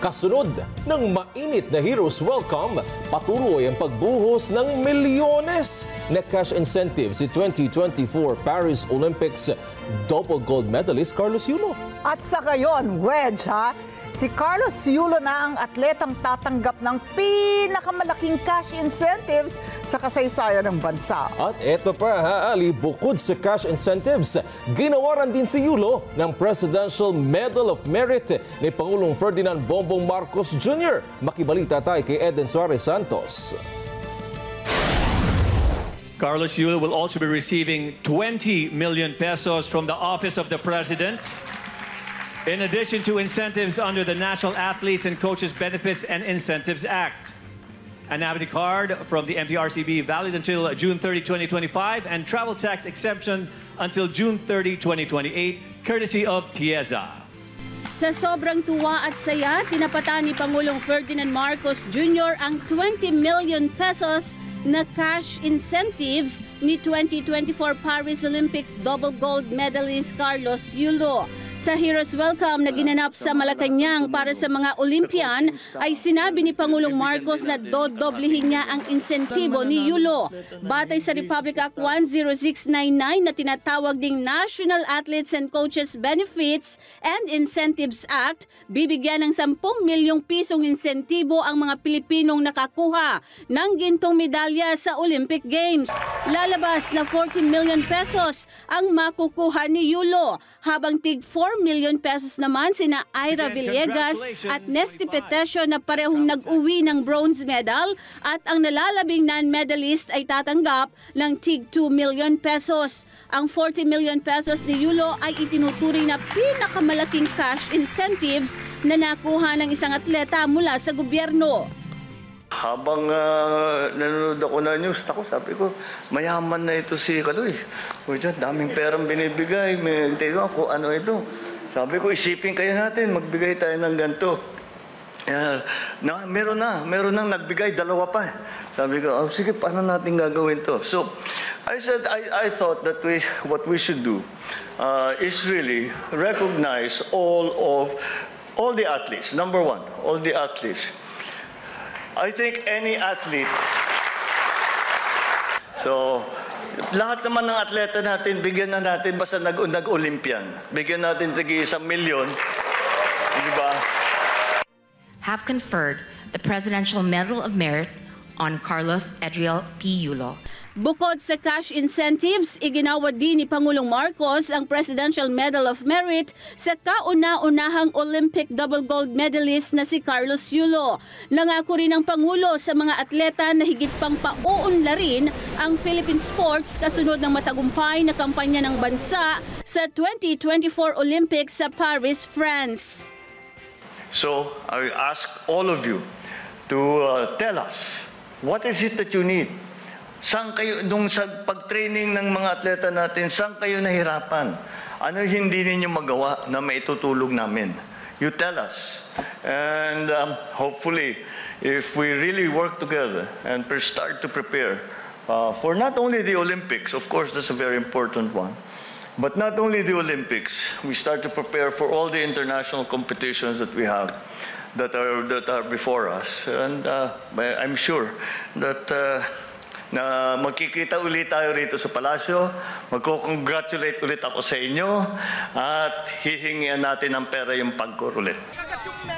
Kasunod ng mainit na Heroes Welcome, patuloy ang pagbuhos ng milyones na cash incentives si 2024 Paris Olympics double gold medalist Carlos Yulo. At sa ngayon, Wedge, si Carlos Yulo na ang atletang tatanggap ng pinakamalaking cash incentives sa kasaysayan ng bansa. At eto pa, Ali, bukod sa cash incentives, ginawaran din si Yulo ng Presidential Medal of Merit ni Pangulong Ferdinand Bongbong Marcos Jr. Makibalita tayo kay Eden Suarez Santos. Carlos Yulo will also be receiving 20 million pesos from the Office of the President, in addition to incentives under the National Athletes and Coaches Benefits and Incentives Act. An ABD card from the MTRCB valid until June 30, 2025, and travel tax exemption until June 30, 2028, courtesy of TIEZA. Sa sobrang tuwa at saya, tinapatan ni Pangulong Ferdinand Marcos Jr. ang 20 million pesos na cash incentives ni 2024 Paris Olympics double gold medalist Carlos Yulo. Sa Heroes Welcome na ginanap sa Malacanang para sa mga Olympian, ay sinabi ni Pangulong Marcos na dodoblihin niya ang insentibo ni Yulo. Batay sa Republic Act 10699 na tinatawag ding National Athletes and Coaches Benefits and Incentives Act, bibigyan ng 10 milyong pisong insentibo ang mga Pilipinong nakakuha ng gintong medalya sa Olympic Games. Lalabas na 40 million pesos ang makukuha ni Yulo, habang tig 4 million pesos naman sina Ira Villegas at Nesty Petesio na parehong nag-uwi ng bronze medal, at ang nalalabing non-medalist ay tatanggap ng tig 2 million pesos. Ang 40 million pesos ni Yulo ay itinuturing na pinakamalaking cash incentives na nakuha ng isang atleta mula sa gobyerno. Habang nanonood ako na news, sabi ko, mayaman na ito si Kaloy. O dyan, daming perang binibigay. Teka ko, ano ito? Sabi ko, isipin kayo natin, magbigay tayo ng ganito. Meron nang nagbigay, dalawa pa. Sabi ko, oh, sige, paano natin gagawin to? So, I said, I thought that what we should do is really recognize all the athletes. Number one, all the athletes. I think any athlete, so lahat naman ng atleta natin, bigyan na natin basta nag-Olympian. Bigyan natin tig 1 milyon, di ba? Have conferred the Presidential Medal of Merit on Carlos Edriel P. Yulo. Bukod sa cash incentives, iginawa din ni Pangulong Marcos ang Presidential Medal of Merit sa kauna-unahang Olympic double gold medalist na si Carlos Yulo. Nangako rin ang Pangulo sa mga atleta na higit pang pauunlarin ang Philippine sports kasunod ng matagumpay na kampanya ng bansa sa 2024 Olympics sa Paris, France. So, I ask all of you to tell us, what is it that you need? Saan kayo, nung sa pag-training ng mga atleta natin, saan kayo nahirapan? Ano hindi ninyo magawa na maitutulog namin? You tell us. And hopefully, if we really work together and start to prepare for not only the Olympics, of course, that's a very important one, but not only the Olympics, we start to prepare for all the international competitions that we have that are before us. And I'm sure that na magkikita ulit tayo rito sa palasyo, magko-congratulate ulit ako sa inyo, at hihingian natin ng pera yung pagkor ulit.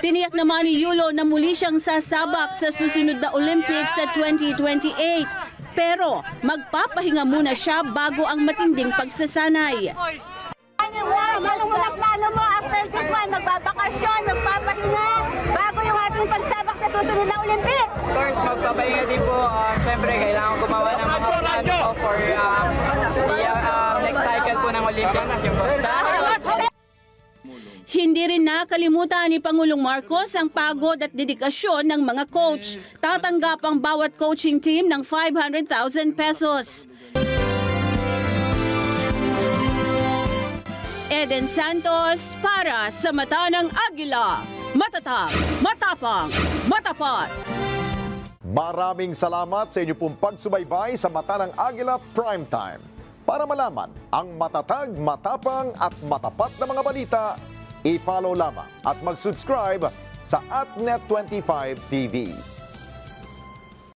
Tiniyak naman ni Yulo na muli siyang sasabak sa susunod na Olympics sa 2028. Pero magpapahinga muna siya bago ang matinding pagsasanay. Ano muna plano mo after this one? Magbabakasyon, magpapahinga bago yung ating pagsabak sa susunod na Olympics? Of course, magpapahinga din po. Siyempre, kailangan gumawa ng mga plano for next cycle po ng Olympics. Hindi rin nakalimutan ni Pangulong Marcos ang pagod at dedikasyon ng mga coach. Tatanggap ang bawat coaching team ng 500,000 pesos. Eden Santos para sa Mata ng Agila. Matatag, matapang, matapat. Maraming salamat sa inyo pong pagsubaybay sa Mata ng Agila Primetime. Para malaman ang matatag, matapang at matapat na mga balita, i-follow lamang at mag-subscribe sa @net25tv.